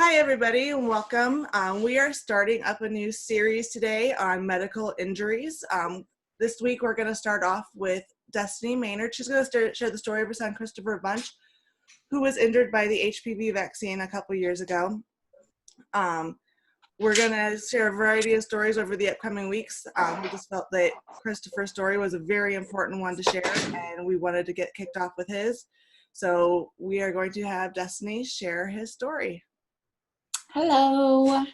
Hi, everybody, and welcome. We are starting up a new series today on medical injuries. This week, we're going to start off with Destiny Maynard. She's going to share the story of her son, Christopher Bunch, who was injured by the HPV vaccine a couple years ago. We're going to share a variety of stories over the upcoming weeks. We just felt that Christopher's story was a very important one to share, and we wanted to get kicked off with his. So we are going to have Destiny share his story. Hello.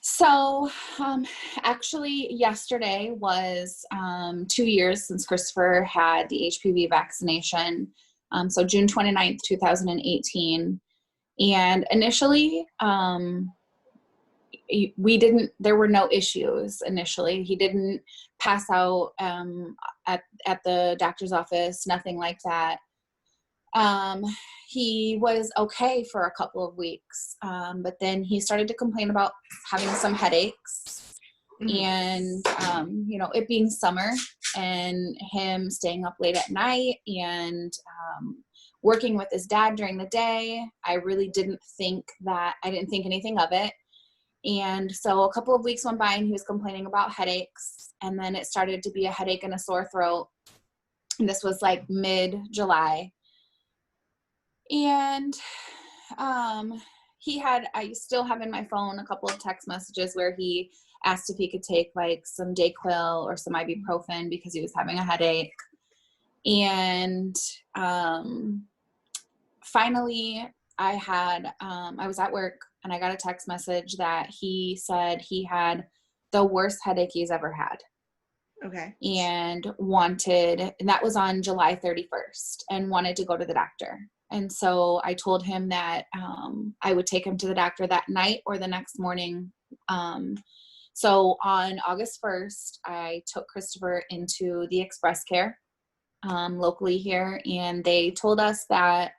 So actually yesterday was 2 years since Christopher had the HPV vaccination. So June 29th, 2018. And initially, there were no issues initially. He didn't pass out at the doctor's office, nothing like that. He was okay for a couple of weeks, but then he started to complain about having some headaches and, it being summer and him staying up late at night and working with his dad during the day. I didn't think anything of it. And so a couple of weeks went by and he was complaining about headaches, and then it started to be a headache and a sore throat. And this was like mid-July. And I still have in my phone a couple of text messages where he asked if he could take like some Dayquil or some ibuprofen because he was having a headache. And finally I was at work and I got a text message that he said he had the worst headache he's ever had. Okay. And that was on July 31st, and wanted to go to the doctor. And so I told him that I would take him to the doctor that night or the next morning. So on August 1st, I took Christopher into the Express Care locally here, and they told us that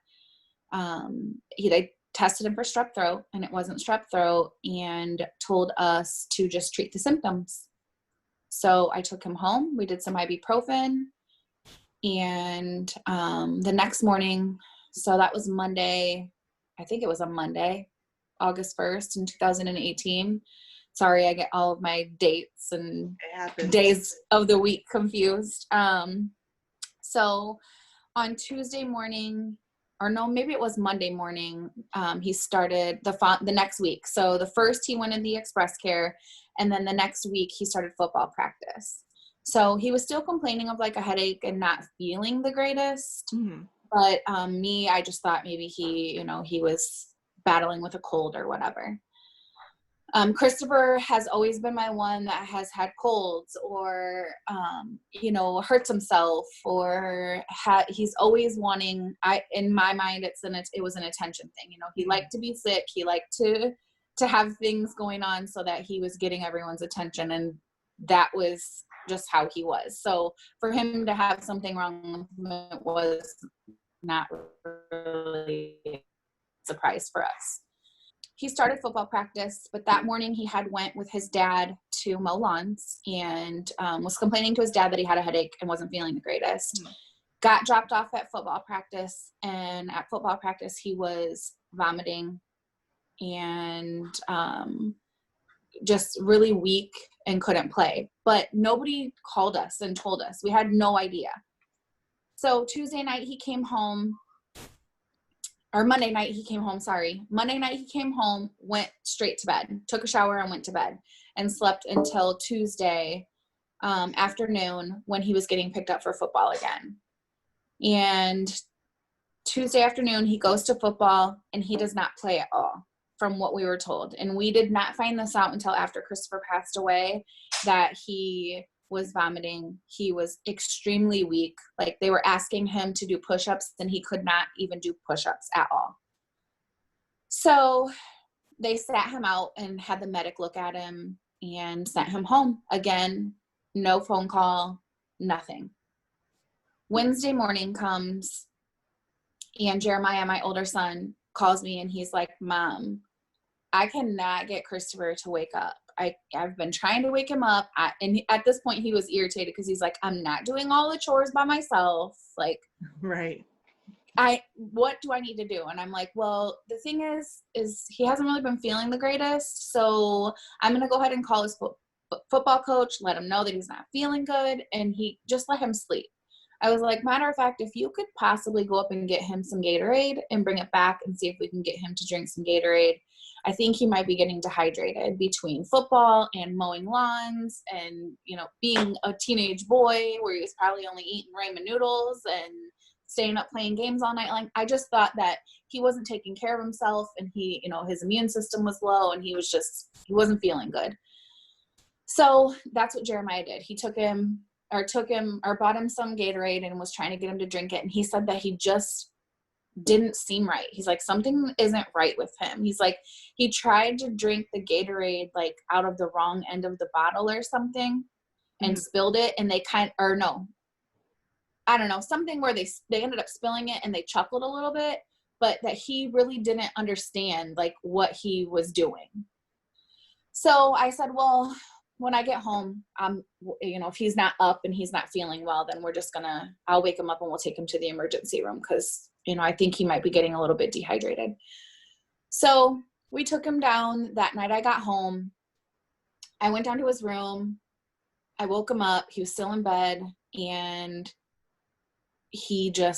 they tested him for strep throat, and it wasn't strep throat, and told us to just treat the symptoms. So I took him home. We did some ibuprofen, and the next morning, so that was Monday. I think it was a Monday, August 1st in 2018. Sorry, I get all of my dates and days of the week confused. So on Tuesday morning, or no, maybe it was Monday morning, he started the next week. So the first he went in the Express Care, and then the next week he started football practice. So he was still complaining of like a headache and not feeling the greatest. Mm-hmm. But I just thought maybe he was battling with a cold or whatever. Christopher has always been my one that has had colds or, hurts himself, or he's always wanting, in my mind, it was an attention thing. He liked to be sick. He liked to have things going on so that he was getting everyone's attention. And that was just how he was. So for him to have something wrong with him was not really a surprise for us. He started football practice, but that morning he had went with his dad to mow lawns and was complaining to his dad that he had a headache and wasn't feeling the greatest. Mm-hmm. Got dropped off at football practice, and at football practice he was vomiting and just really weak and couldn't play. But nobody called us and told us. We had no idea. So Tuesday night he came home. Or Monday night he came home, sorry. Monday night he came home, went straight to bed, took a shower and went to bed, and slept until Tuesday afternoon when he was getting picked up for football again. And Tuesday afternoon he goes to football and he does not play at all, from what we were told. And we did not find this out until after Christopher passed away, that he was vomiting. He was extremely weak. Like, they were asking him to do push-ups and he could not even do push-ups at all. So they sat him out and had the medic look at him and sent him home. Again, no phone call, nothing. Wednesday morning comes and Jeremiah, my older son, calls me and he's like, "Mom, I cannot get Christopher to wake up. I've been trying to wake him up." And at this point he was irritated because he's like, "I'm not doing all the chores by myself." Like, right. what do I need to do? And I'm like, well, the thing is he hasn't really been feeling the greatest. So I'm going to go ahead and call his football coach, let him know that he's not feeling good, and he just let him sleep. I was like, matter of fact, if you could possibly go up and get him some Gatorade and bring it back and see if we can get him to drink some Gatorade. I think he might be getting dehydrated between football and mowing lawns and, being a teenage boy where he was probably only eating ramen noodles and staying up playing games all night. Like, I just thought that he wasn't taking care of himself, and he, his immune system was low, and he wasn't feeling good. So that's what Jeremiah did. He bought him some Gatorade and was trying to get him to drink it. And he said that he just didn't seem right. He's like, something isn't right with him. He's like, he tried to drink the Gatorade like out of the wrong end of the bottle or something and spilled it. And they I don't know, something where they ended up spilling it and they chuckled a little bit, but that he really didn't understand like what he was doing. So I said, well, when I get home, if he's not up and he's not feeling well, then I'll wake him up and we'll take him to the emergency room because, I think he might be getting a little bit dehydrated. So we took him down that night. I got home. I went down to his room. I woke him up. He was still in bed, and he did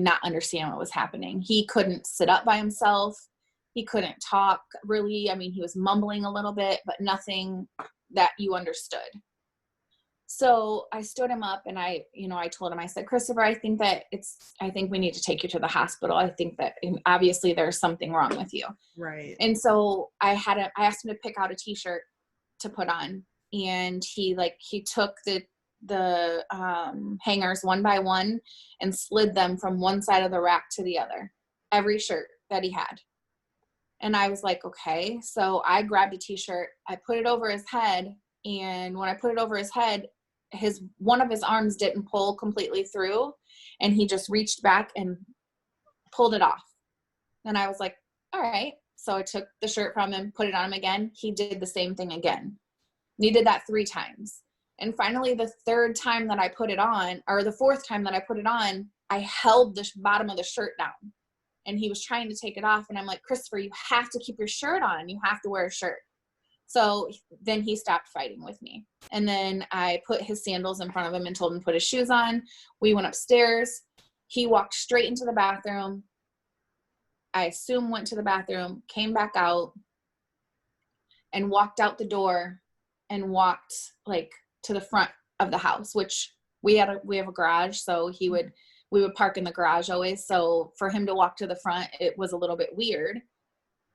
not understand what was happening. He couldn't sit up by himself. He couldn't talk really. I mean, he was mumbling a little bit, but nothing that you understood. So I stood him up and I told him, I said, Christopher, I think we need to take you to the hospital. I think that obviously there's something wrong with you. Right. And so I asked him to pick out a t-shirt to put on. And he took the hangers one by one and slid them from one side of the rack to the other, every shirt that he had. And I was like, okay. So I grabbed a t-shirt, I put it over his head. And when I put it over his head, one of his arms didn't pull completely through, and he just reached back and pulled it off. And I was like, all right. So I took the shirt from him, put it on him again. He did the same thing again. He did that 3 times. And finally, the 4th time that I put it on, I held the bottom of the shirt down, and he was trying to take it off. And I'm like, Christopher, you have to keep your shirt on. You have to wear a shirt. So then he stopped fighting with me. And then I put his sandals in front of him and told him to put his shoes on. We went upstairs. He walked straight into the bathroom. I assume went to the bathroom, came back out, and walked out the door and walked like to the front of the house, which we have a garage. So we would park in the garage always. So for him to walk to the front, it was a little bit weird.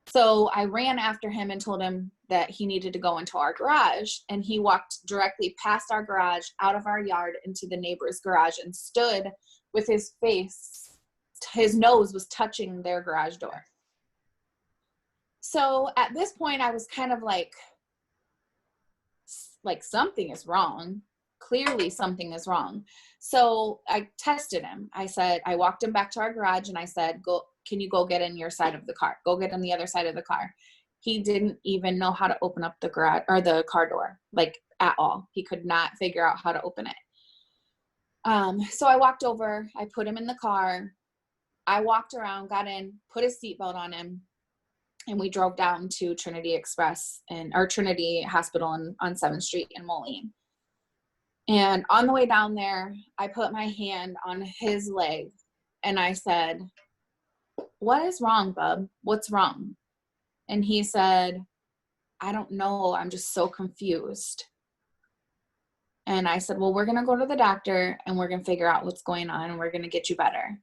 So I ran after him and told him that he needed to go into our garage, and he walked directly past our garage, out of our yard, into the neighbor's garage, and stood with his nose was touching their garage door. So at this point I was kind of like something is wrong. Clearly something is wrong. So I tested him. I walked him back to our garage and I said, can you go get in your side of the car? Go get on the other side of the car. He didn't even know how to open up the garage or the car door, like at all. He could not figure out how to open it. So I walked over, I put him in the car. I walked around, got in, put his seatbelt on him, and we drove down to Trinity Trinity Hospital on 7th Street in Moline. And on the way down there, I put my hand on his leg and I said, what is wrong, bub? What's wrong? And he said, I don't know. I'm just so confused. And I said, well, we're going to go to the doctor and we're going to figure out what's going on and we're going to get you better.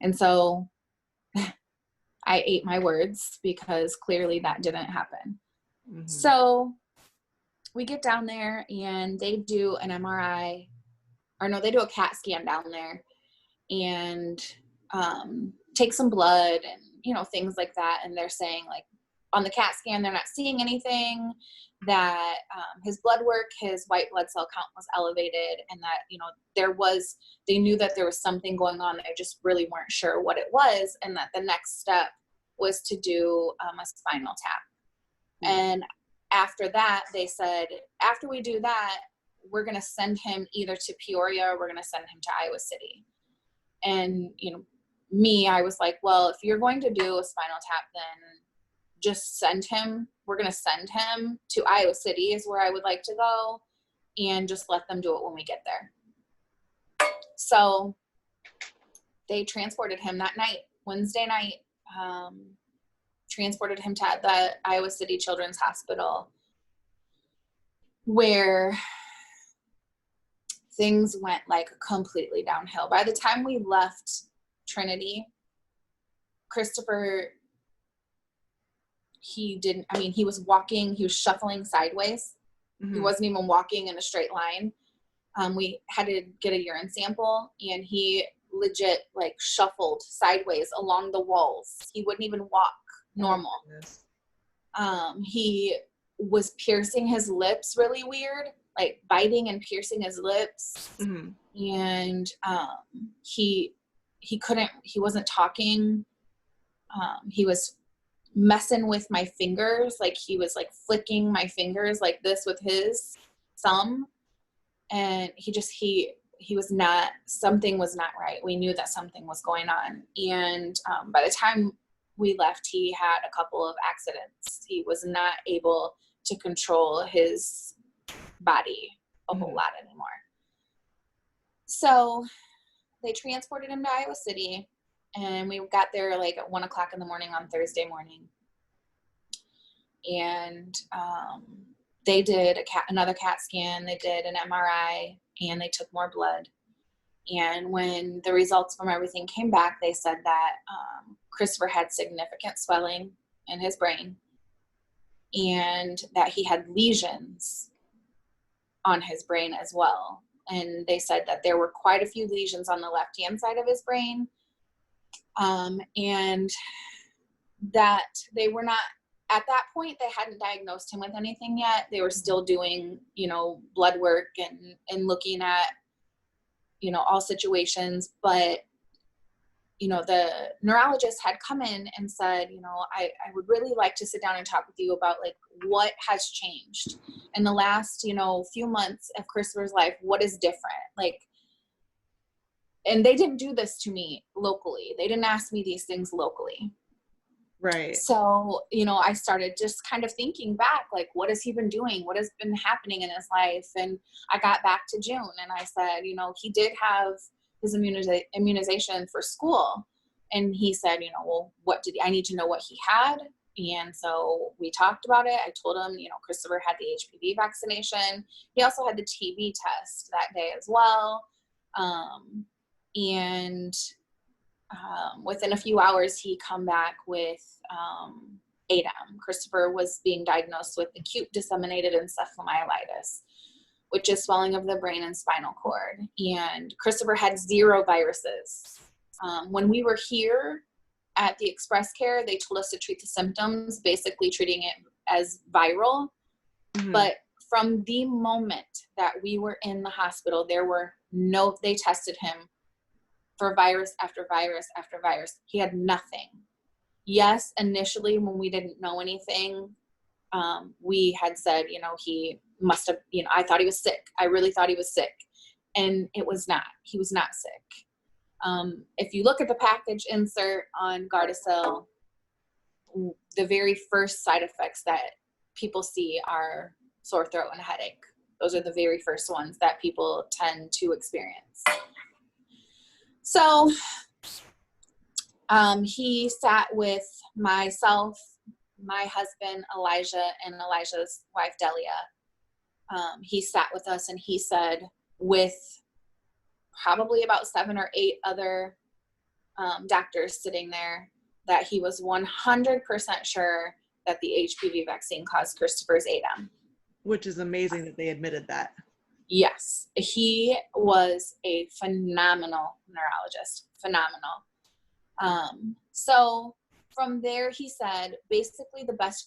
And so I ate my words because clearly that didn't happen. Mm-hmm. So we get down there and they do an MRI, they do a CAT scan down there and take some blood and, things like that. And they're saying like on the CAT scan, they're not seeing anything, that his blood work, his white blood cell count was elevated, and that, they knew that there was something going on. They just really weren't sure what it was. And that the next step was to do a spinal tap. Mm-hmm. And after that, they said, after we do that, we're going to send him either to Peoria or we're going to send him to Iowa City. And, I was like, well, if you're going to do a spinal tap, then just we're going to send him to Iowa City is where I would like to go, and just let them do it when we get there. So they transported him that night, Wednesday night, transported him to the Iowa City Children's Hospital, where things went like completely downhill. By the time we left Trinity, Christopher, he was shuffling sideways. Mm-hmm. He wasn't even walking in a straight line. We had to get a urine sample, and he legit like shuffled sideways along the walls. He wouldn't even walk normal. He was piercing his lips really weird, like biting and piercing his lips. Mm-hmm. And he wasn't talking. He was messing with my fingers, like he was like flicking my fingers like this with his thumb. And something was not right. We knew that something was going on. And by the time we left, he had a couple of accidents. He was not able to control his body a whole lot anymore. So they transported him to Iowa City, and we got there like at 1:00 in the morning on Thursday morning. And they did another CAT scan, they did an MRI, and they took more blood. And when the results from everything came back, they said that Christopher had significant swelling in his brain, and that he had lesions on his brain as well. And they said that there were quite a few lesions on the left-hand side of his brain, and that they were not, at that point, they hadn't diagnosed him with anything yet. They were still doing, blood work and looking at, all situations. But, the neurologist had come in and said, I would really like to sit down and talk with you about like what has changed in the last, few months of Christopher's life. What is different? Like, and they didn't do this to me locally. They didn't ask me these things locally. Right. So, I started just kind of thinking back, like, what has he been doing? What has been happening in his life? And I got back to June, and I said, he did have his immunization for school. And he said, well, I need to know what he had. And so we talked about it. I told him, Christopher had the HPV vaccination. He also had the TB test that day as well. Within a few hours, he come back with ADEM. Christopher was being diagnosed with acute disseminated encephalomyelitis, which is swelling of the brain and spinal cord. And Christopher had 0 viruses. When we were here at the Express Care, they told us to treat the symptoms, basically treating it as viral. Mm-hmm. But from the moment that we were in the hospital, they tested him for virus after virus after virus. He had nothing. Yes, initially when we didn't know anything, we had said, he must have, I thought he was sick. I really thought he was sick. And it was not. He was not sick. If you look at the package insert on Gardasil, the very first side effects that people see are sore throat and headache. Those are the very first ones that people tend to experience. So he sat with myself, my husband, Elijah, and Elijah's wife, Delia. He sat with us, and he said, with probably about 7 or 8 other doctors sitting there, that he was 100% sure that the HPV vaccine caused Christopher's ADEM. Which is amazing that they admitted that. Yes, he was a phenomenal neurologist, phenomenal. So from there, he said, basically the best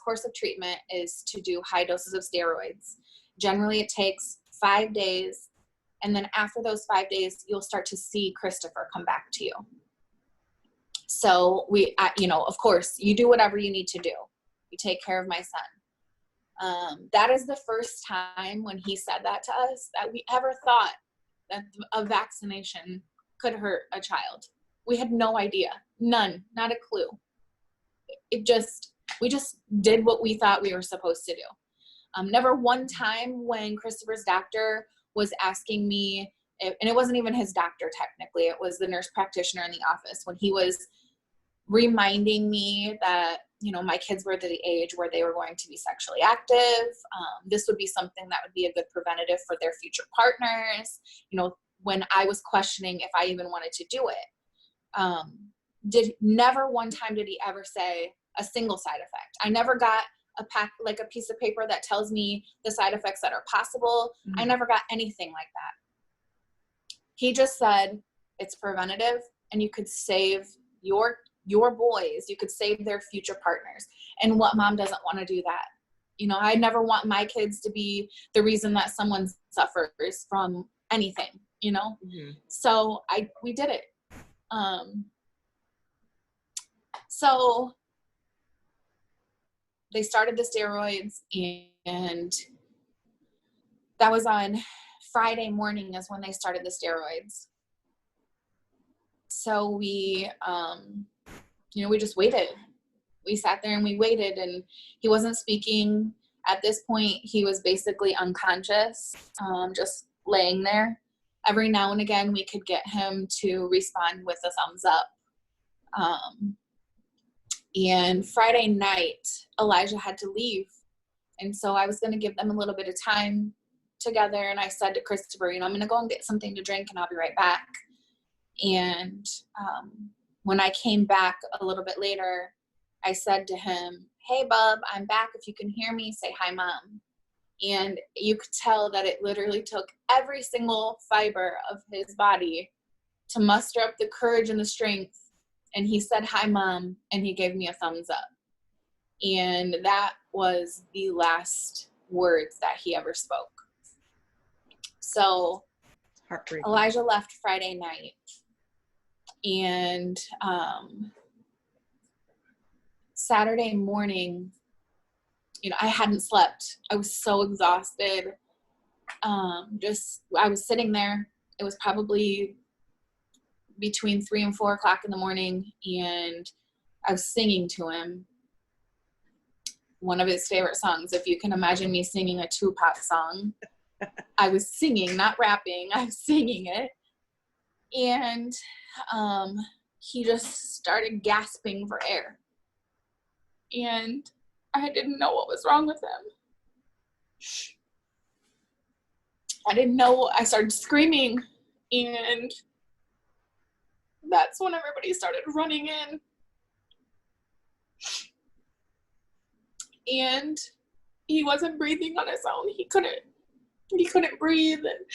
course of treatment is to do high doses of steroids. Generally, it takes 5 days. And then after those 5 days, you'll start to see Christopher come back to you. So we, of course, you do whatever you need to do. You take care of my son. That is the first time when he said that to us that we ever thought that a vaccination could hurt a child. We had no idea. None. Not a clue. We just did what we thought we were supposed to do. Never one time when Christopher's doctor was asking me, and it wasn't even his doctor technically, it was the nurse practitioner in the office, when he was reminding me that, you know, my kids were at the age where they were going to be sexually active. This would be something that would be a good preventative for their future partners. You know, when I was questioning if I even wanted to do it, never one time did he ever say a single side effect. I never got a piece of paper that tells me the side effects that are possible. I never got anything like that. He just said it's preventative and you could save your boys, you could save their future partners. And what mom doesn't want to do that? You know, I never want my kids to be the reason that someone suffers from anything, you know? So we did it. So they started the steroids, and that was on Friday morning is when they started the steroids. So we, we just waited. We sat there and we waited, and he wasn't speaking. At this point, he was basically unconscious, just laying there. Every now and again, we could get him to respond with a thumbs up. And Friday night, Elijah had to leave. And so I was going to give them a little bit of time together. And I said to Christopher, I'm going to go and get something to drink and I'll be right back. And when I came back a little bit later, I said to him, "Hey, bub, I'm back. If you can hear me, say hi, mom." And you could tell that it literally took every single fiber of his body to muster up the courage and the strength. And he said, "Hi, mom," and he gave me a thumbs up. And that was the last words that he ever spoke. So Elijah left Friday night. And Saturday morning, I hadn't slept. I was so exhausted. I was sitting there. It was probably between 3 and 4 o'clock in the morning, and I was singing to him one of his favorite songs. If you can imagine me singing a Tupac song, I was singing, not rapping. I was singing it. And he just started gasping for air. And I didn't know what was wrong with him. I didn't know. I started screaming, and that's when everybody started running in. And he wasn't breathing on his own. He couldn't breathe. And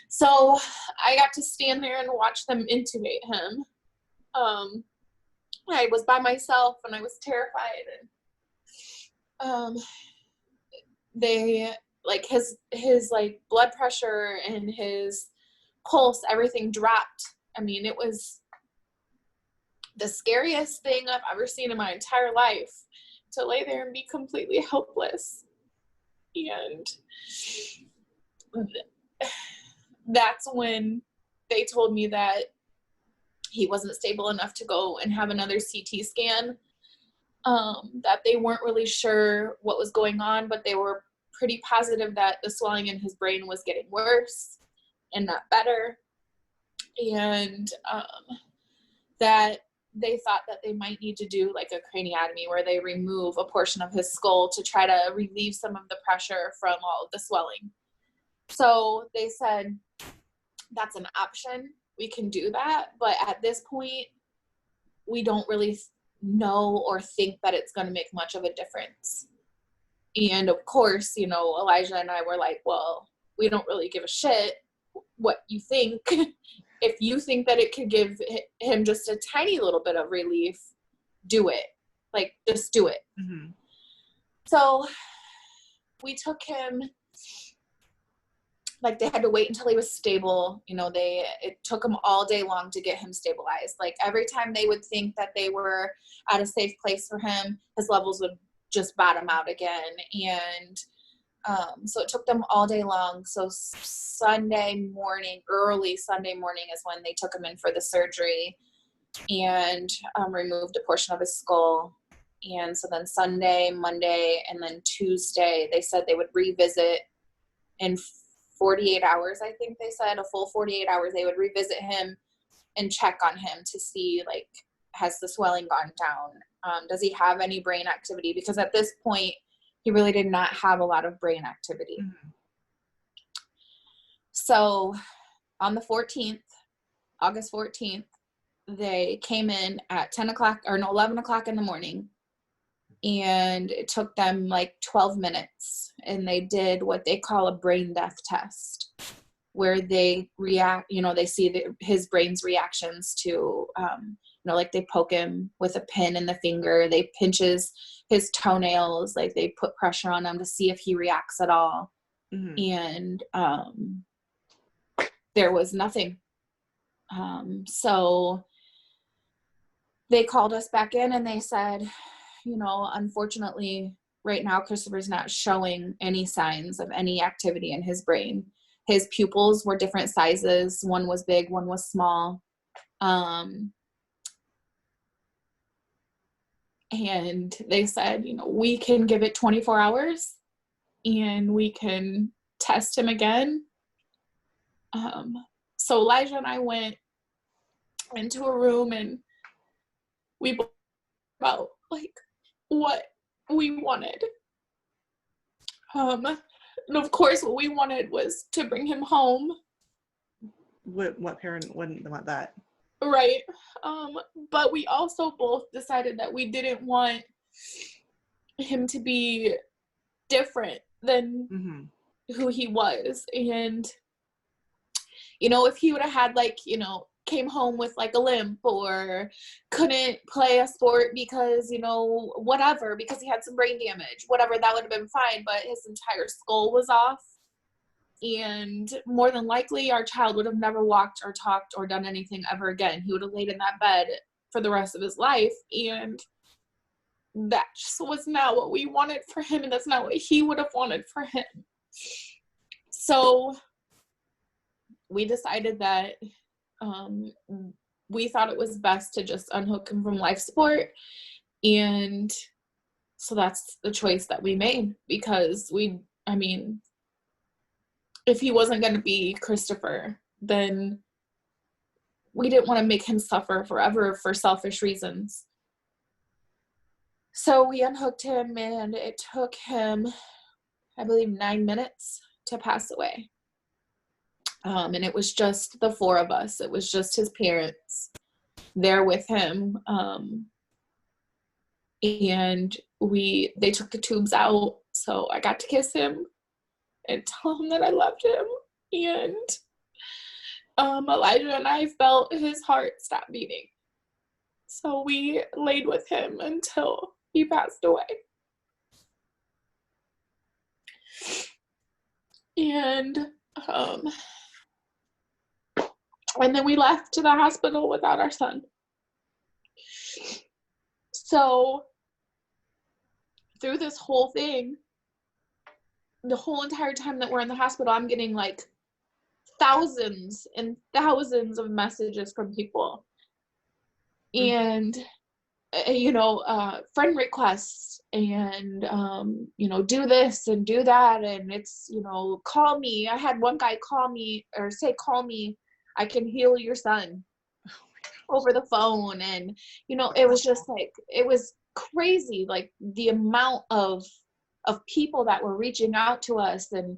so I got to stand there and watch them intubate him. I was by myself and I was terrified. And they, like, his blood pressure and his pulse, everything dropped. I mean, it was the scariest thing I've ever seen in my entire life, to lay there and be completely helpless. And that's when they told me that he wasn't stable enough to go and have another CT scan, that they weren't really sure what was going on, but they were pretty positive that the swelling in his brain was getting worse and not better. And that they thought that they might need to do like a craniotomy, where they remove a portion of his skull to try to relieve some of the pressure from all of the swelling. So they said, that's an option. We can do that. But at this point, we don't really know or think that it's going to make much of a difference. And of course, Elijah and I were like, well, we don't really give a shit what you think. If you think that it could give him just a tiny little bit of relief, do it. Like, just do it. Mm-hmm. So we took him, like, they had to wait until he was stable. It took them all day long to get him stabilized. Like, every time they would think that they were at a safe place for him, his levels would just bottom out again. And So it took them all day long. So Sunday morning, early Sunday morning is when they took him in for the surgery and removed a portion of his skull. And so then Sunday, Monday, and then Tuesday, they said they would revisit in 48 hours. I think they said a full 48 hours. They would revisit him and check on him to see, like, has the swelling gone down? Does he have any brain activity? Because at this point, he really did not have a lot of brain activity. Mm-hmm. So on the 14th, August 14th, they came in at 11 o'clock in the morning, and it took them like 12 minutes, and they did what they call a brain death test, where they react, they see his brain's reactions to, like they poke him with a pin in the finger, they pinch his toenails, like they put pressure on him to see if he reacts at all. Mm-hmm. And there was nothing. So they called us back in and they said, unfortunately, right now, Christopher's not showing any signs of any activity in his brain. His pupils were different sizes. One was big, one was small. And they said, we can give it 24 hours and we can test him again. So Elijah and I went into a room and we spoke about like what we wanted. And of course what we wanted was to bring him home. What parent wouldn't want that? Right. But we also both decided that we didn't want him to be different than mm-hmm. who he was. And, if he would have had came home with like a limp or couldn't play a sport because, whatever, because he had some brain damage, whatever, that would have been fine. But his entire skull was off. And more than likely, our child would have never walked or talked or done anything ever again. He would have laid in that bed for the rest of his life. And that just was not what we wanted for him. And that's not what he would have wanted for him. So we decided that we thought it was best to just unhook him from life support. And so that's the choice that we made, because if he wasn't going to be Christopher, then we didn't want to make him suffer forever for selfish reasons. So we unhooked him, and it took him, I believe, 9 minutes to pass away. And it was just the four of us. It was just his parents there with him. And they took the tubes out, so I got to kiss him and tell him that I loved him. And Elijah and I felt his heart stop beating. So we laid with him until he passed away. And then we left to the hospital without our son. So through this whole thing, the whole entire time that we're in the hospital, I'm getting like thousands and thousands of messages from people. And, friend requests and, do this and do that. And it's, call me. I had one guy call me or say, call me. I can heal your son over the phone. And, it was just like, it was crazy. Like the amount of people that were reaching out to us, and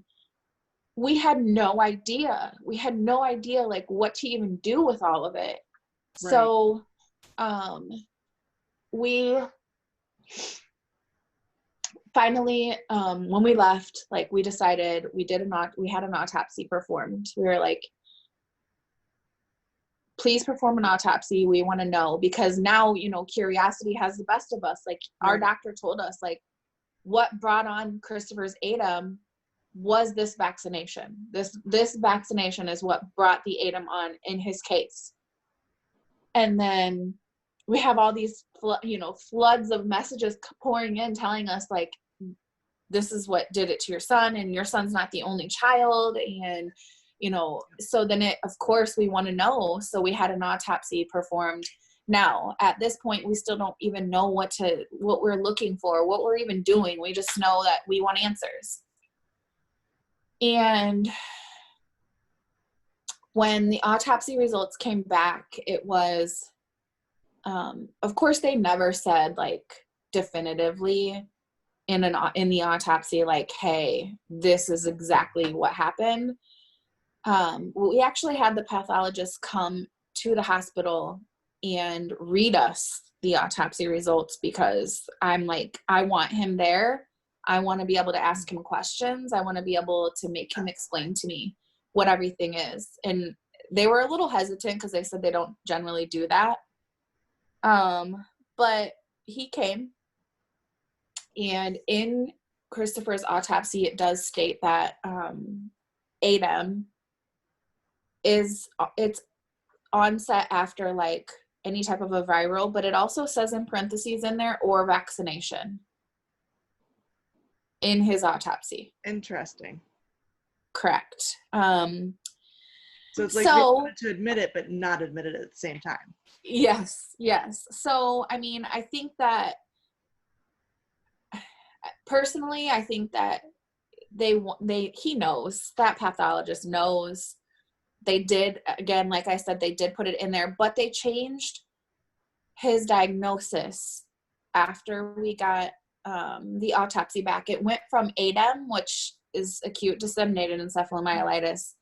we had no idea. We had no idea like what to even do with all of it. Right. So, we finally, when we left, like we decided we had an autopsy performed. We were like, please perform an autopsy. We want to know, because now, curiosity has the best of us. Like our doctor told us, like, what brought on Christopher's ADEM was this vaccination. This vaccination is what brought the ADEM on in his case. And then we have all these, floods of messages pouring in telling us, like, this is what did it to your son, and your son's not the only child. And, you know, so then of course we want to know. So we had an autopsy performed. Now, at this point, we still don't even know what we're looking for, what we're even doing. We just know that we want answers. And when the autopsy results came back, it was, of course, they never said like definitively in the autopsy, like, hey, this is exactly what happened. We actually had the pathologist come to the hospital and read us the autopsy results, because I'm like, I want him there. I want to be able to ask him questions. I want to be able to make him explain to me what everything is. And they were a little hesitant because they said they don't generally do that. But he came, and in Christopher's autopsy, it does state that ADEM it's onset after like any type of a viral, but it also says in parentheses in there, or vaccination, in his autopsy. Interesting. Correct. So it's like they wanted to admit it, but not admit it at the same time. Yes. So, I mean, I think that personally, I think that he knows, that pathologist knows. They did, again, like I said, they did put it in there, but they changed his diagnosis after we got the autopsy back. It went from ADEM, which is acute disseminated encephalomyelitis,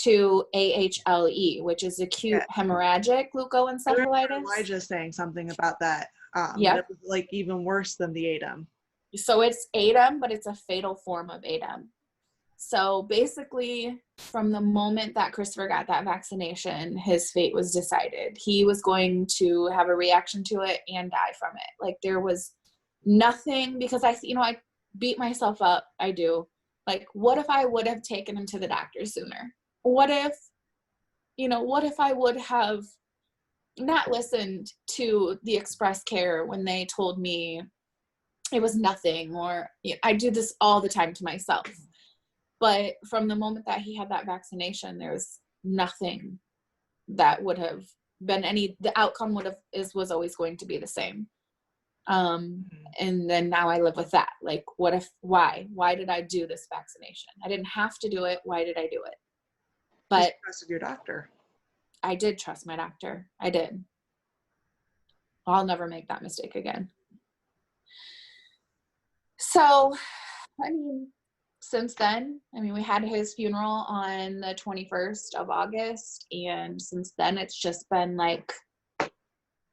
to AHLE, which is acute hemorrhagic leukoencephalitis. Elijah saying something about that. Yep. It was like even worse than the ADEM. So it's ADEM, but it's a fatal form of ADEM. So basically, from the moment that Christopher got that vaccination, his fate was decided. He was going to have a reaction to it and die from it. Like, there was nothing, because I beat myself up. I do. Like, what if I would have taken him to the doctor sooner? What if I would have not listened to the Express Care when they told me it was nothing? Or I do this all the time to myself. But from the moment that he had that vaccination, there was nothing that would have been the outcome was always going to be the same. And then now I live with that. Like, why did I do this vaccination? I didn't have to do it. Why did I do it? But you trusted your doctor. I did trust my doctor. I did. I'll never make that mistake again. So, I mean, since then, we had his funeral on the 21st of August, and since then it's just been like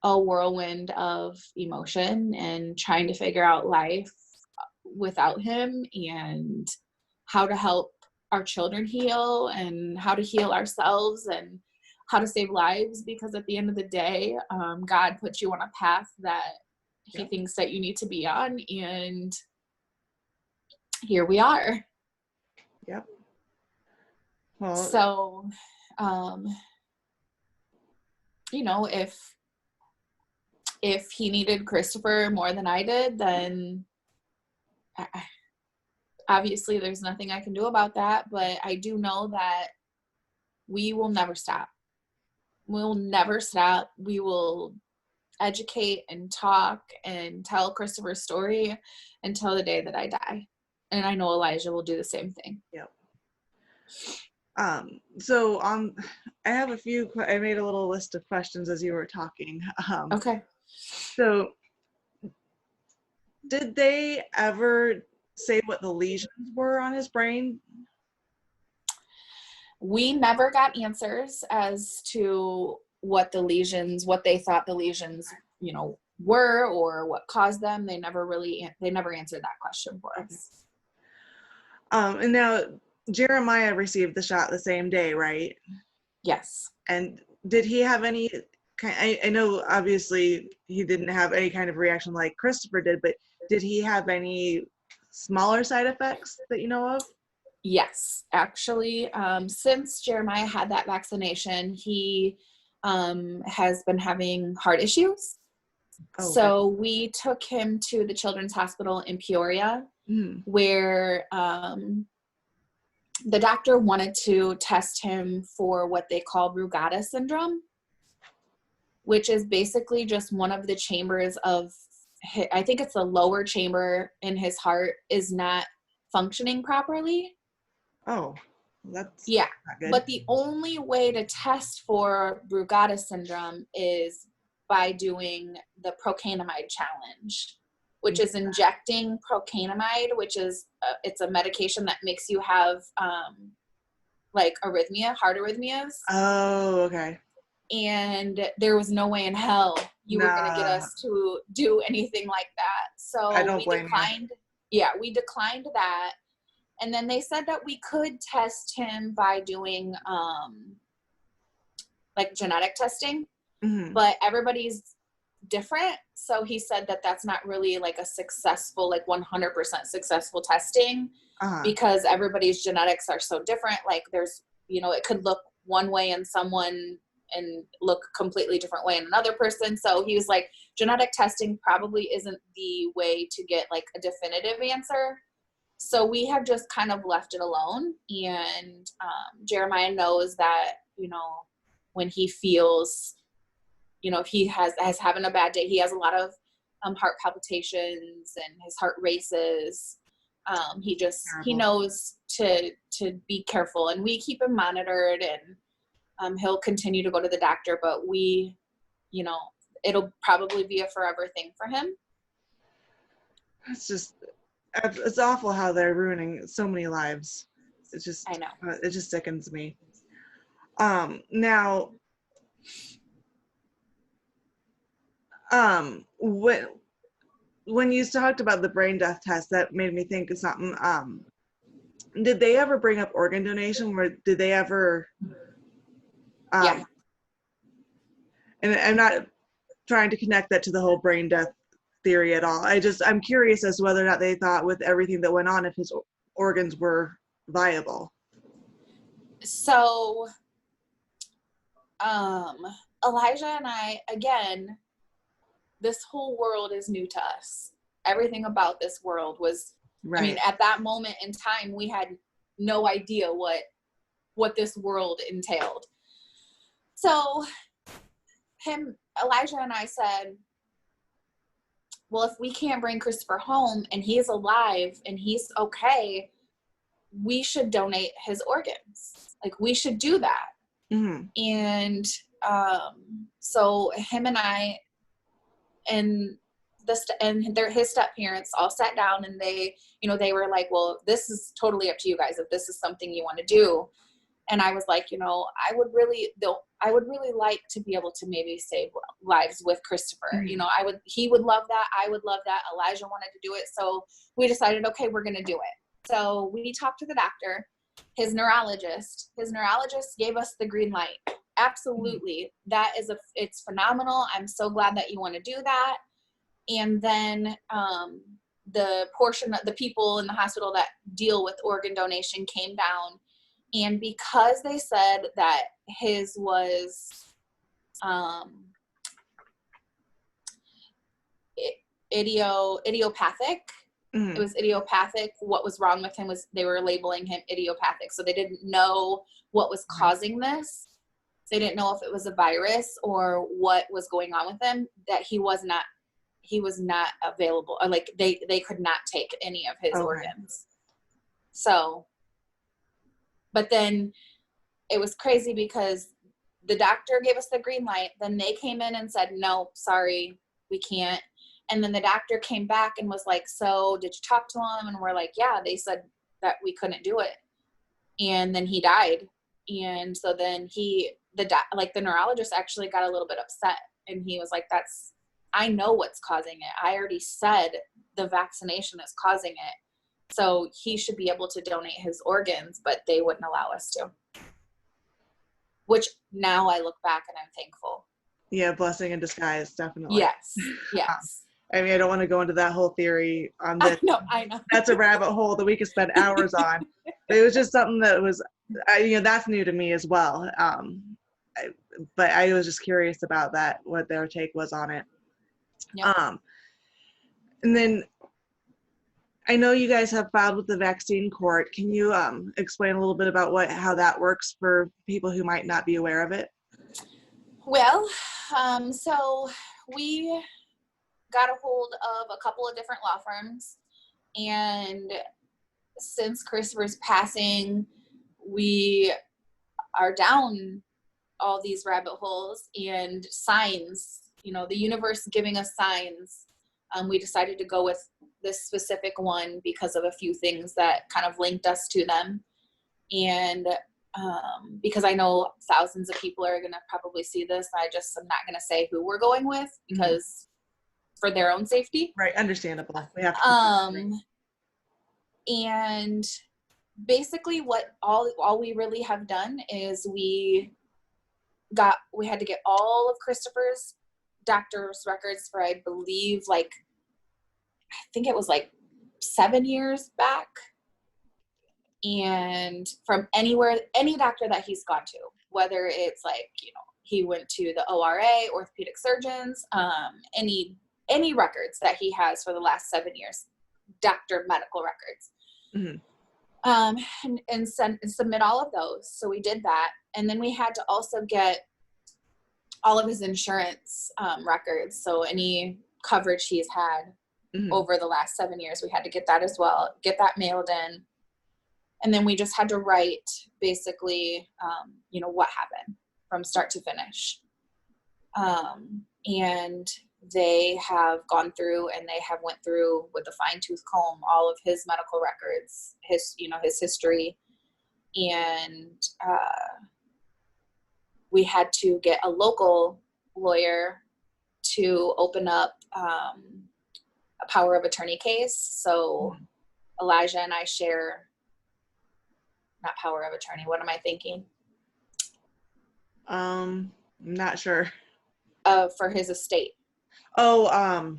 a whirlwind of emotion and trying to figure out life without him, and how to help our children heal, and how to heal ourselves, and how to save lives, because at the end of the day, God puts you on a path that he thinks that you need to be on, and here we are. Yep. Well, so, if he needed Christopher more than I did, then obviously there's nothing I can do about that. But I do know that we will never stop. We'll never stop. We will educate and talk and tell Christopher's story until the day that I die. And I know Elijah will do the same thing. Yep. So I have I made a little list of questions as you were talking. Okay. So did they ever say what the lesions were on his brain? We never got answers as to what they thought the lesions, were, or what caused them. They never answered that question for us. And now Jeremiah received the shot the same day, right? Yes. And did he have any I know obviously he didn't have any kind of reaction like Christopher did, but did he have any smaller side effects that you know of? Yes, actually, since Jeremiah had that vaccination, he has been having heart issues. Oh, So we took him to the Children's Hospital in Peoria, where the doctor wanted to test him for what they call Brugada syndrome, which is basically just one of the chambers of, I think it's the lower chamber in his heart is not functioning properly. Oh, that's yeah. not good. But the only way to test for Brugada syndrome is by doing the procainamide challenge, which is injecting procainamide, which is it's a medication that makes you have like heart arrhythmias. Oh, okay. And there was no way in hell you were going to get us to do anything like that. So I don't blame declined. Yeah, we declined that. And then they said that we could test him by doing like genetic testing, but everybody's different. So he said that that's not really like a successful, like 100% successful testing because everybody's genetics are so different. Like there's, it could look one way in someone and look completely different way in another person. So he was like, genetic testing probably isn't the way to get like a definitive answer. So we have just kind of left it alone. And Jeremiah knows that, when he feels, if he has having a bad day, he has a lot of heart palpitations and his heart races. He knows to be careful, and we keep him monitored, and he'll continue to go to the doctor, but it'll probably be a forever thing for him. It's awful how they're ruining so many lives. I know. It just sickens me. Now, when you talked about the brain death test, that made me think of something. Did they ever bring up organ donation? Or did they ever? Yeah. And I'm not trying to connect that to the whole brain death theory at all. I'm curious as to whether or not they thought, with everything that went on, if his organs were viable. So, Elijah and I, again, this whole world is new to us. Everything about this world was, right. I mean, at that moment in time, we had no idea what this world entailed. So Elijah and I said, well, if we can't bring Christopher home and he's alive and he's okay, we should donate his organs. Like, we should do that. And so him and I and his step parents all sat down, and they were like, well, this is totally up to you guys if this is something you want to do. And I was like, I would really like to be able to maybe save lives with Christopher. He would love that. I would love that. Elijah wanted to do it. So we decided, okay, we're going to do it. So we talked to the doctor, his neurologist gave us the green light. Absolutely. It's phenomenal. I'm so glad that you want to do that. And then, the people in the hospital that deal with organ donation came down, and because they said that his was, idiopathic. It was idiopathic. What was wrong with him was they were labeling him idiopathic. So they didn't know what was causing this. They didn't know if it was a virus or what was going on with him, that he was not available, or like they could not take any of his organs. So, but then it was crazy because the doctor gave us the green light. Then they came in and said, no, sorry, we can't. And then the doctor came back and was like, so did you talk to him? And we're like, yeah, they said that we couldn't do it. And then he died. And so then the neurologist actually got a little bit upset, and he was like, I know what's causing it. I already said the vaccination is causing it. So he should be able to donate his organs, but they wouldn't allow us to. Which now I look back and I'm thankful. Yeah, blessing in disguise, definitely. Yes. I mean, I don't want to go into that whole theory on this. I know. That's a rabbit hole that we could spend hours on. It was just something that was, that's new to me as well. But I was just curious about that, what their take was on it. Yep. And then I know you guys have filed with the vaccine court. Can you explain a little bit about how that works for people who might not be aware of it? Well, so we got a hold of a couple of different law firms, and since Christopher's passing, we are down all these rabbit holes and signs, the universe giving us signs. We decided to go with this specific one because of a few things that kind of linked us to them. And because I know thousands of people are going to probably see this, I'm not going to say who we're going with because for their own safety. Right. Understandable. We have to and basically what all we really have done is we had to get all of Christopher's doctor's records for, I believe, I think it was 7 years back. And from any doctor that he's gone to, whether it's he went to the ORA, orthopedic surgeons, any records that he has for the last 7 years, doctor medical records. And submit all of those. So we did that. And then we had to also get all of his insurance records. So any coverage he's had over the last 7 years, we had to get that as well, get that mailed in. And then we just had to write basically, what happened from start to finish. And they have gone through and they have went through with a fine-tooth comb all of his medical records, his history. And we had to get a local lawyer to open up a power of attorney case. So Elijah and I share, not power of attorney. What am I thinking? I'm not sure. For his estate. Oh,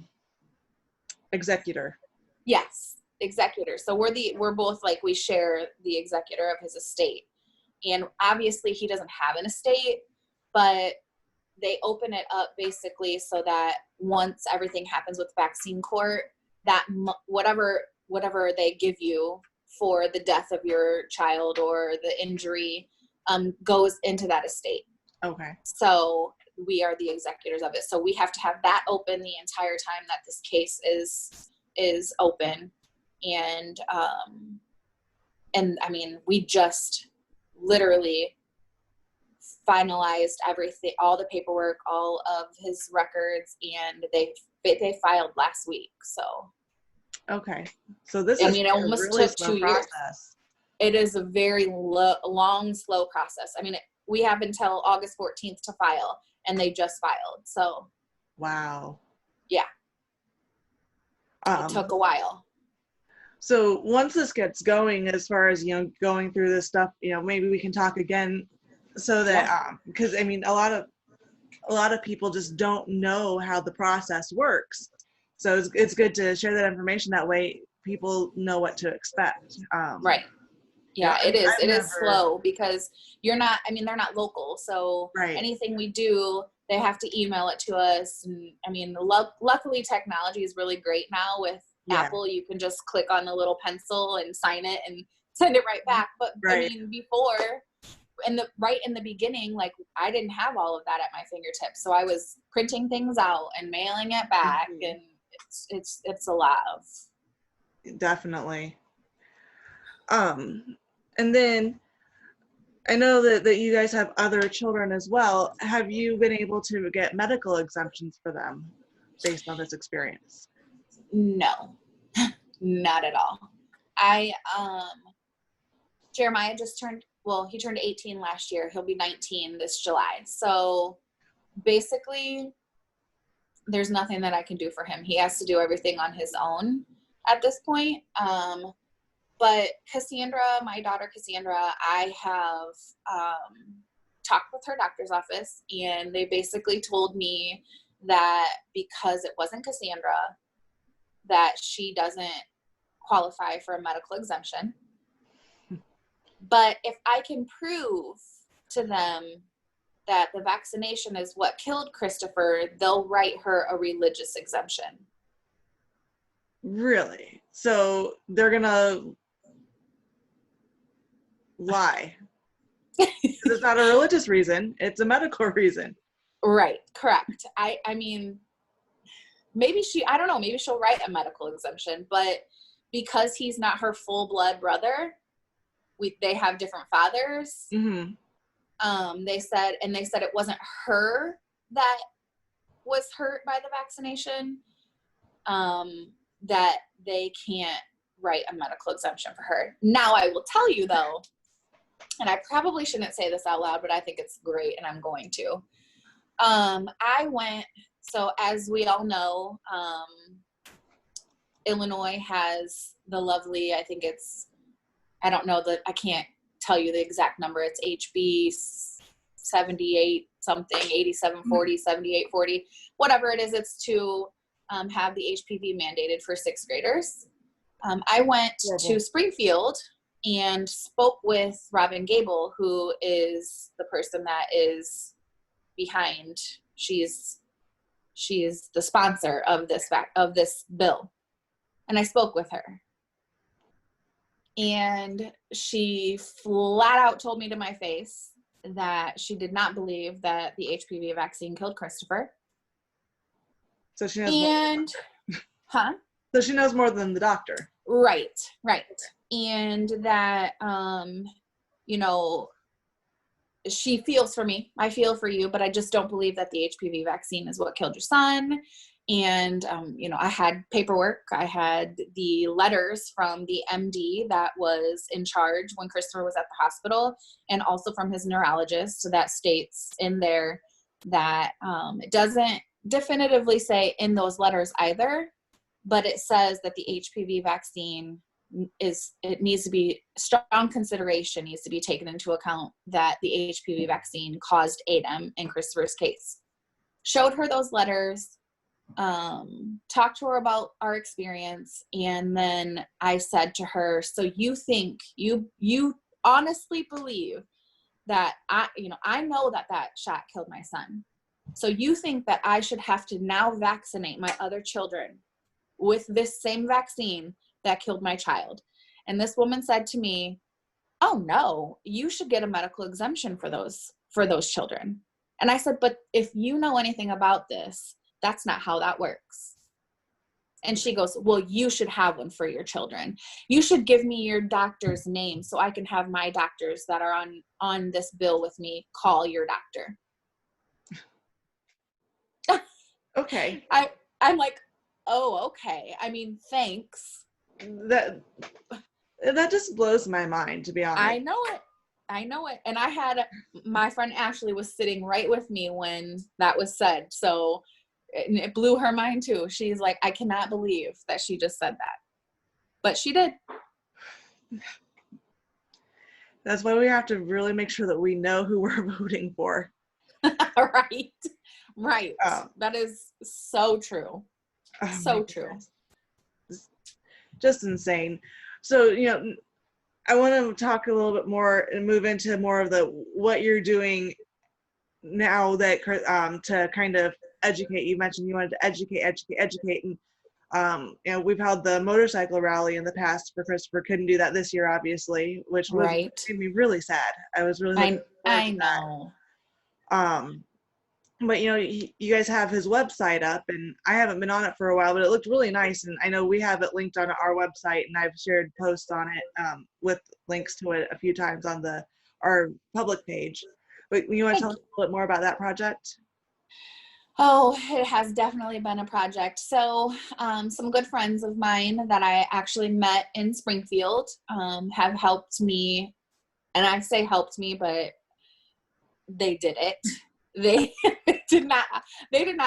executor. Yes, executor. So we're both we share the executor of his estate. And obviously he doesn't have an estate, but they open it up basically so that once everything happens with vaccine court, that whatever they give you for the death of your child or the injury goes into that estate. Okay. So we are the executors of it. So we have to have that open the entire time that this case is open. And I mean, we just literally finalized everything, all the paperwork, all of his records, and they filed last week. So okay, so this it almost really took 2 years. It is a very long, slow process. I mean, we have until August 14th to file, and they just filed. So wow. Yeah. It took a while. So once this gets going, as far as going through this stuff, maybe we can talk again, so that because I mean a lot of people just don't know how the process works. So it's good to share that information. That way people know what to expect. Right. Yeah, it is. It is slow because they're not local. So right. Anything we do, they have to email it to us. And I mean, luckily technology is really great now with Apple. You can just click on the little pencil and sign it and send it right back. But I mean, before, in the beginning, I didn't have all of that at my fingertips. So I was printing things out and mailing it back, and it's a lot of. Definitely. And then I know that you guys have other children as well. Have you been able to get medical exemptions for them based on this experience? No, not at all. Jeremiah he turned 18 last year. He'll be 19 this July. So basically there's nothing that I can do for him. He has to do everything on his own at this point. But Cassandra, my daughter Cassandra, I have talked with her doctor's office, and they basically told me that because it wasn't Cassandra, that she doesn't qualify for a medical exemption. But if I can prove to them that the vaccination is what killed Christopher, they'll write her a religious exemption. Really? So they're gonna lie. It's not a religious reason, it's a medical reason. Right, correct. I mean, maybe I don't know, maybe she'll write a medical exemption, but because he's not her full blood brother, they have different fathers. Mm-hmm. They said it wasn't her that was hurt by the vaccination, that they can't write a medical exemption for her. Now, I will tell you though, and I probably shouldn't say this out loud, but I think it's great and I'm going to. So as we all know, Illinois has the lovely, I can't tell you the exact number. It's HB 78 something, 8740, 7840, whatever it is. It's to have the HPV mandated for sixth graders. I went to Springfield and spoke with Robin Gable, who is the person that is behind. She's the sponsor of this bill. And I spoke with her. And she flat out told me to my face that she did not believe that the HPV vaccine killed Christopher. So she knows So she knows more than the doctor. Right. And that, she feels for me. I feel for you, but I just don't believe that the HPV vaccine is what killed your son. And, I had paperwork. I had the letters from the MD that was in charge when Christopher was at the hospital, and also from his neurologist that states in there that it doesn't definitively say in those letters either, but it says that the HPV vaccine needs to be strong consideration, needs to be taken into account that the HPV vaccine caused ADEM in Christopher's case. Showed her those letters, talked to her about our experience, and then I said to her, so you think, you honestly believe that I know that shot killed my son. So you think that I should have to now vaccinate my other children with this same vaccine that killed my child? And this woman said to me, oh no, you should get a medical exemption for those children. And I said, but if you know anything about this, that's not how that works. And she goes, well, you should have one for your children. You should give me your doctor's name so I can have my doctors that are on this bill with me call your doctor. Okay. I'm like, oh, okay. I mean, thanks. That just blows my mind, to be honest. I know it. And my friend Ashley was sitting right with me when that was said. So it blew her mind too. She's like, I cannot believe that she just said that. But she did. That's why we have to really make sure that we know who we're voting for. Right. That is so true. So true. Just insane. So, I want to talk a little bit more and move into more of what you're doing now that to kind of educate. You mentioned you wanted to educate, and we've held the motorcycle rally in the past for Christopher. Couldn't do that this year, obviously, which made me really sad. I was really I know. But you guys have his website up, and I haven't been on it for a while, but it looked really nice, and I know we have it linked on our website, and I've shared posts on it with links to it a few times on our public page. But you want to tell us a little bit more about that project? Oh, it has definitely been a project. So some good friends of mine that I actually met in Springfield have helped me, and I say helped me, but they did it. They did not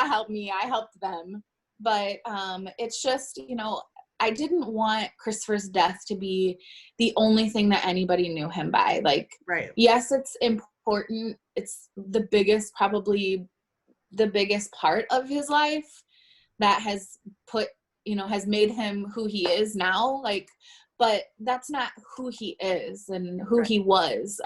help me. I helped them. But it's just, I didn't want Christopher's death to be the only thing that anybody knew him by. Like, right. Yes, it's important. It's probably the biggest part of his life that has has made him who he is now. But that's not who he is and who he was.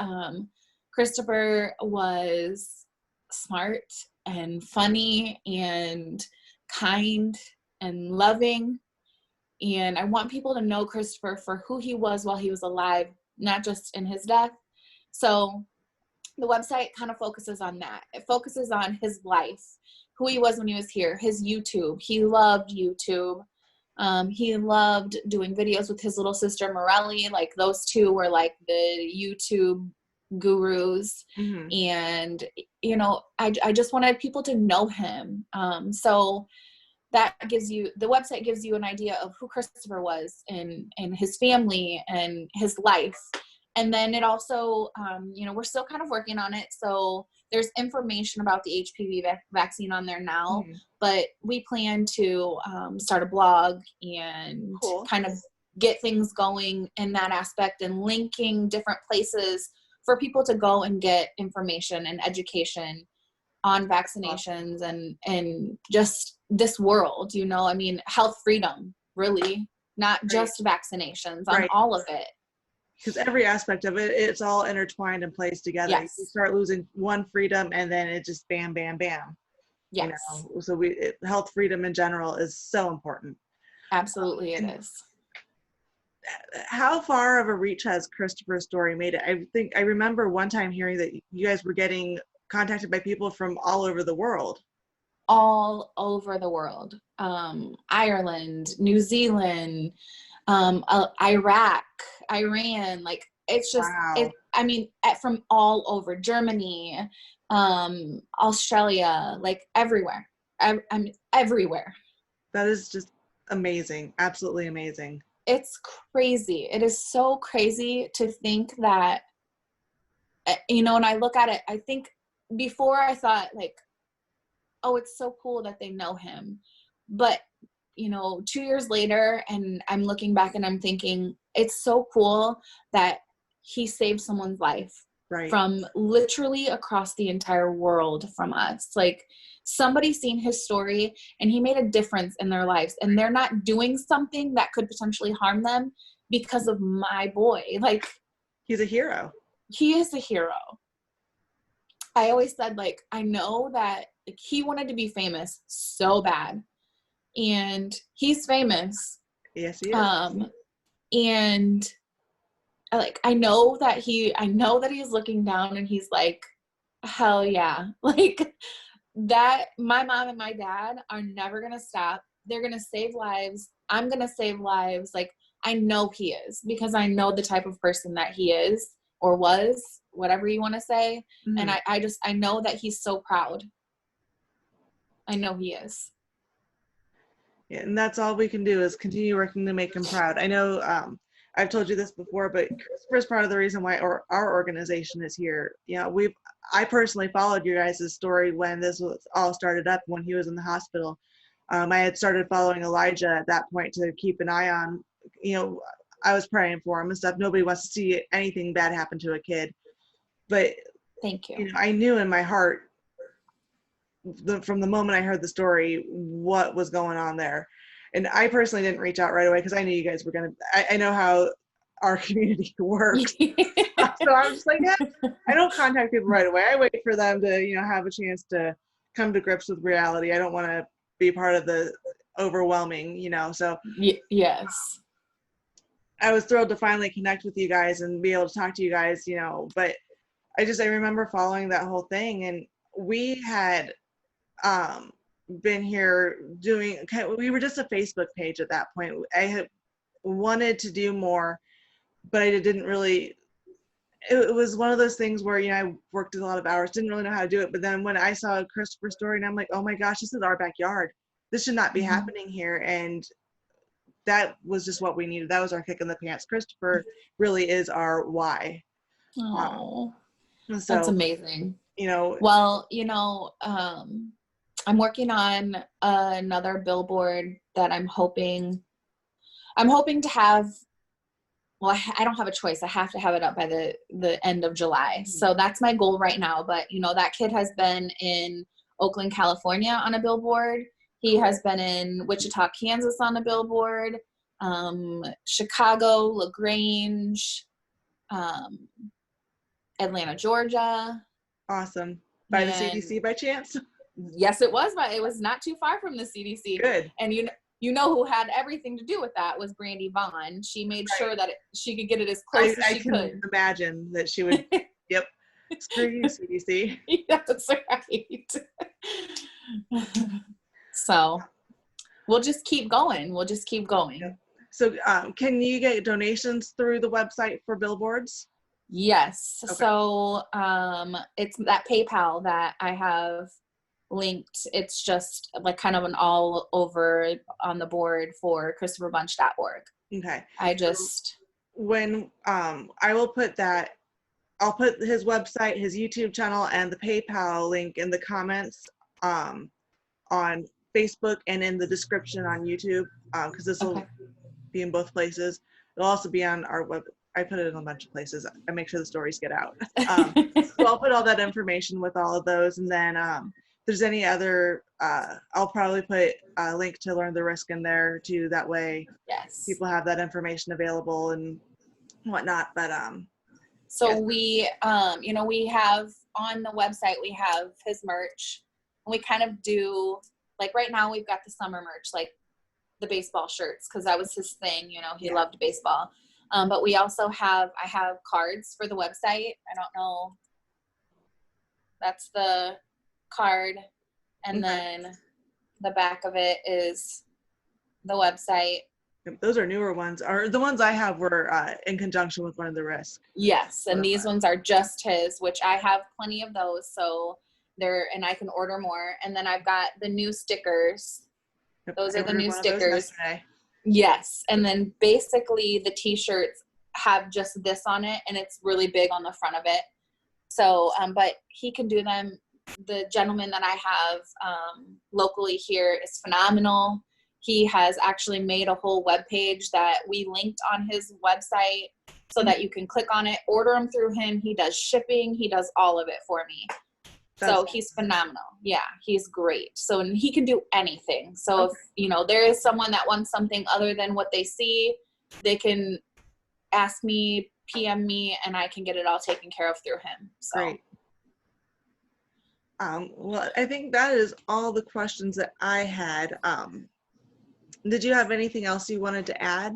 Christopher was smart and funny and kind and loving. And I want people to know Christopher for who he was while he was alive, not just in his death. So the website kind of focuses on that. It focuses on his life, who he was when he was here, his YouTube. He loved YouTube. He loved doing videos with his little sister Morelli. Like those two were like the YouTube gurus. Mm-hmm. And, you know, I just wanted people to know him. So that gives you, the website gives you an idea of who Christopher was and his family and his life. And then it also, you know, we're still kind of working on it. So there's information about the HPV vaccine on there now, Mm-hmm. but we plan to start a blog and Cool. kind of get things going in that aspect and linking different places for people to go and get information and education on vaccinations and just this world, you know, I mean, health freedom, really, not just vaccinations, on all of it. Because every aspect of it, it's all intertwined and plays together. Yes. You start losing one freedom and then it just bam, bam, bam. Yes. You know? So health freedom in general is so important. Absolutely it is. How far of a reach has Christopher's story made it? I remember one time hearing that you guys were getting contacted by people from all over the world. All over the world. Ireland, New Zealand, Iraq, Iran, like it's just, wow. I mean, from all over, Germany, Australia, like everywhere. I'm everywhere. That is just amazing. Absolutely amazing. It's crazy. It is so crazy to think that, you know, when I look at it, I think before I thought like, oh, it's so cool that they know him. But, you know, 2 years later, and I'm looking back and I'm thinking, it's so cool that he saved someone's life from literally across the entire world from us. Like somebody seen his story and he made a difference in their lives, and they're not doing something that could potentially harm them because of my boy. Like he's a hero. He is a hero. I always said, like, I know that like, he wanted to be famous so bad, and he's famous. Yes, he is. And like, I know that he's looking down and he's like, hell yeah. Like that, my mom and my dad are never going to stop. They're going to save lives. I'm going to save lives. Like, I know he is, because I know the type of person that he is, or was, whatever you want to say. Mm-hmm. And I know that he's so proud. I know he is. Yeah, and that's all we can do is continue working to make him proud. I know I've told you this before, but Christopher's part of the reason why our organization is here. You know, I personally followed your guys' story when this was all started up, when he was in the hospital. I had started following Elijah at that point to keep an eye on, you know, I was praying for him and stuff. Nobody wants to see anything bad happen to a kid. But thank you. You know, I knew in my heart from the moment I heard the story what was going on there. And I personally didn't reach out right away because I knew you guys were going to, I know how our community works. So I was just like, yeah, I don't contact people right away. I wait for them to, you know, have a chance to come to grips with reality. I don't want to be part of the overwhelming, you know, so. Yes. I was thrilled to finally connect with you guys and be able to talk to you guys, you know, but I remember following that whole thing, and we had been here doing, we were just a Facebook page at that point. I had wanted to do more, but I didn't really, it was one of those things where, you know, I worked a lot of hours, didn't really know how to do it. But then when I saw Christopher's story, and I'm like, oh my gosh, this is our backyard. This should not be happening here. And that was just what we needed. That was our kick in the pants. Christopher really is our why. Oh, so, that's amazing. You know, well, you know, I'm working on another billboard that I'm hoping to have. Well, I don't have a choice. I have to have it up by the end of July. So that's my goal right now. But, you know, that kid has been in Oakland, California on a billboard. He has been in Wichita, Kansas on a billboard, Chicago, LaGrange, Atlanta, Georgia. Awesome. by the And CDC by chance? yes, it was, but it was not too far from the CDC. Good. And you know who had everything to do with that was Brandy Vaughn. She made sure that she could get it as close as she could. I can imagine that she would. Yep. Screw you, CDC. That's right. So we'll just keep going. Yep. So can you get donations through the website for billboards? Yes. Okay. So it's that PayPal that I have linked. It's just like kind of an all over on the board for ChristopherBunch.org. Okay. I just when I will put that, I'll put his website, his YouTube channel, and the PayPal link in the comments on Facebook and in the description on YouTube, because this will be in both places. It'll also be on our web. I put it in a bunch of places. I make sure the stories get out. So I'll put all that information with all of those, and then if there's any other, I'll probably put a link to Learn the Risk in there too. That way, yes. people have that information available and whatnot. But so yes. we we have on the website, we have his merch, and we kind of do, like right now we've got the summer merch, like the baseball shirts, because that was his thing. He loved baseball. But we also I have cards for the website. I don't know. That's the card. And then the back of it is the website. Those are newer ones. Or the ones I have were in conjunction with Learn the Risk. Yes, and these ones are just his, which I have plenty of those. So and I can order more. And then I've got the new stickers. Those are the new stickers. Yes, and then basically the t-shirts have just this on it, and it's really big on the front of it. So, but he can do them. The gentleman that I have locally here is phenomenal. He has actually made a whole web page that we linked on his website so that you can click on it, order them through him. He does shipping. He does all of it for me. So he's phenomenal. Yeah, he's great. So, and he can do anything. So if, there is someone that wants something other than what they see, they can ask me, PM me, and I can get it all taken care of through him. So. Great. Well, I think that is all the questions that I had. Did you have anything else you wanted to add?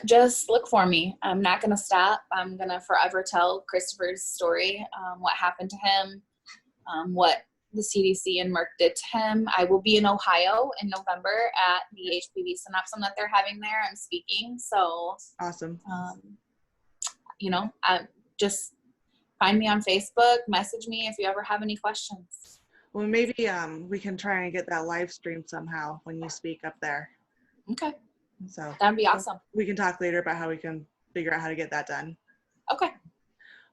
Just look for me. I'm not going to stop. I'm going to forever tell Christopher's story, what happened to him, what the CDC and Merck did to him. I will be in Ohio in November at the HPV Synopsum that they're having there. I'm speaking. So awesome. Just find me on Facebook, message me if you ever have any questions. Well, maybe we can try and get that live stream somehow when you speak up there. Okay. So that'd be awesome. We can talk later about how we can figure out how to get that done. Okay.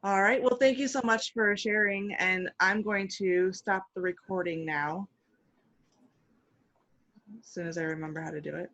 All right. Well, thank you so much for sharing, and I'm going to stop the recording now as soon as I remember how to do it.